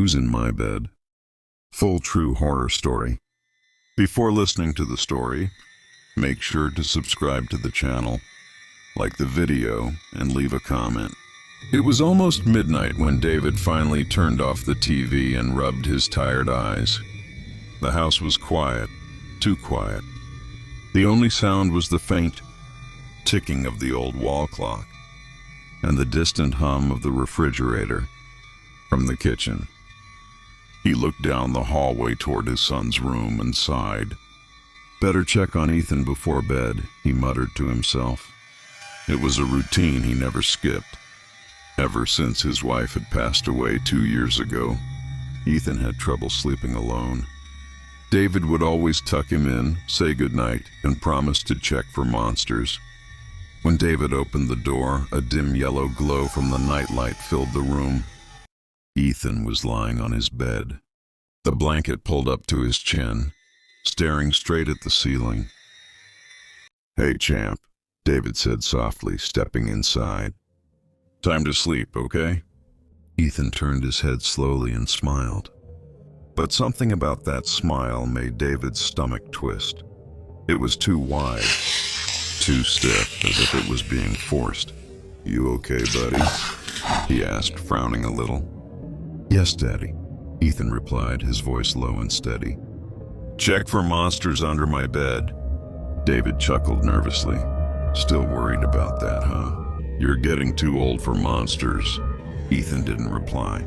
Who's in My Bed? Full true horror story. Before listening to the story, make sure to subscribe to the channel, like the video, and leave a comment. It was almost midnight when David finally turned off the TV and rubbed his tired eyes. The house was quiet, too quiet. The only sound was the faint ticking of the old wall clock and the distant hum of the refrigerator from the kitchen. He looked down the hallway toward his son's room and sighed. Better check on Ethan before bed, he muttered to himself. It was a routine he never skipped. Ever since his wife had passed away 2 years ago, Ethan had trouble sleeping alone. David would always tuck him in, say goodnight, and promise to check for monsters. When David opened the door, a dim yellow glow from the nightlight filled the room. Ethan was lying on his bed, the blanket pulled up to his chin, staring straight at the ceiling. "Hey, champ," David said softly, stepping inside. "Time to sleep, okay?" Ethan turned his head slowly and smiled. But something about that smile made David's stomach twist. It was too wide, too stiff, as if it was being forced. "You okay, buddy?" he asked, frowning a little. "Yes, Daddy," Ethan replied, his voice low and steady. "Check for monsters under my bed." David chuckled nervously. "Still worried about that, huh? You're getting too old for monsters." Ethan didn't reply.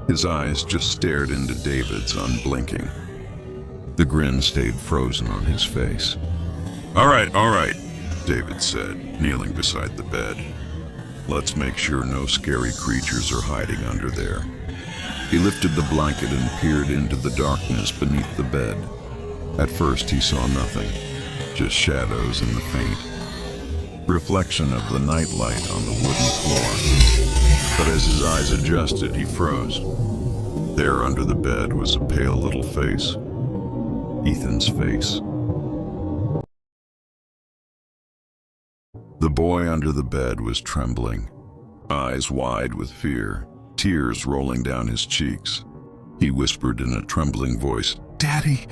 His eyes just stared into David's, unblinking. The grin stayed frozen on his face. All right, David said, kneeling beside the bed. "Let's make sure no scary creatures are hiding under there." He lifted the blanket and peered into the darkness beneath the bed. At first he saw nothing, just shadows in the faint reflection of the nightlight on the wooden floor. But as his eyes adjusted, he froze. There under the bed was a pale little face. Ethan's face. The boy under the bed was trembling, eyes wide with fear, tears rolling down his cheeks. He whispered in a trembling voice, "Daddy,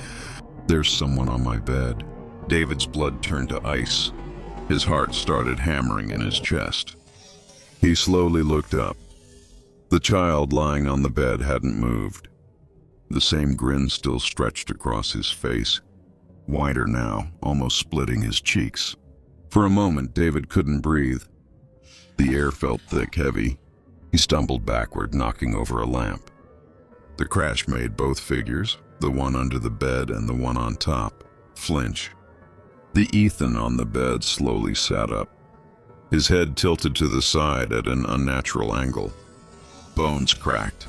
there's someone on my bed." David's blood turned to ice. His heart started hammering in his chest. He slowly looked up. The child lying on the bed hadn't moved. The same grin still stretched across his face, wider now, almost splitting his cheeks. For a moment, David couldn't breathe. The air felt thick, heavy. He stumbled backward, knocking over a lamp. The crash made both figures, the one under the bed and the one on top, flinch. The Ethan on the bed slowly sat up, his head tilted to the side at an unnatural angle. Bones cracked.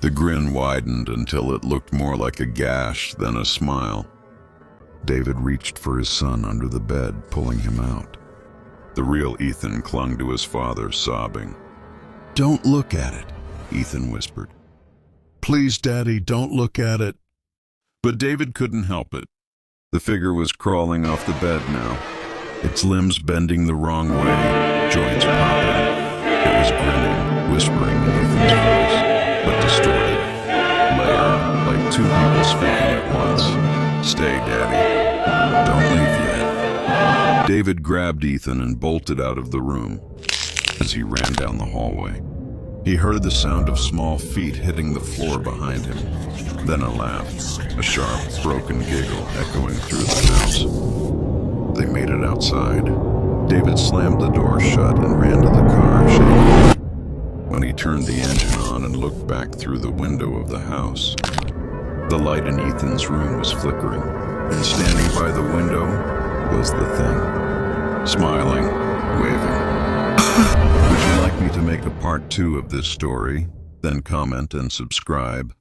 The grin widened until it looked more like a gash than a smile. David reached for his son under the bed, pulling him out. The real Ethan clung to his father, sobbing. "Don't look at it," Ethan whispered. "Please, Daddy, don't look at it." But David couldn't help it. The figure was crawling off the bed now, its limbs bending the wrong way, joints popping. It was grinning, whispering in Ethan's voice, but distorted, layered, like two people speaking at once. "Stay, Daddy. Don't leave yet." David grabbed Ethan and bolted out of the room. As he ran down the hallway, he heard the sound of small feet hitting the floor behind him. Then a laugh, a sharp, broken giggle echoing through the house. They made it outside. David slammed the door shut and ran to the car, shaking. When he turned the engine on and looked back through the window of the house, the light in Ethan's room was flickering, and standing by the window was the thing, smiling, waving. Would you like me to make a part 2 of this story? Then comment and subscribe.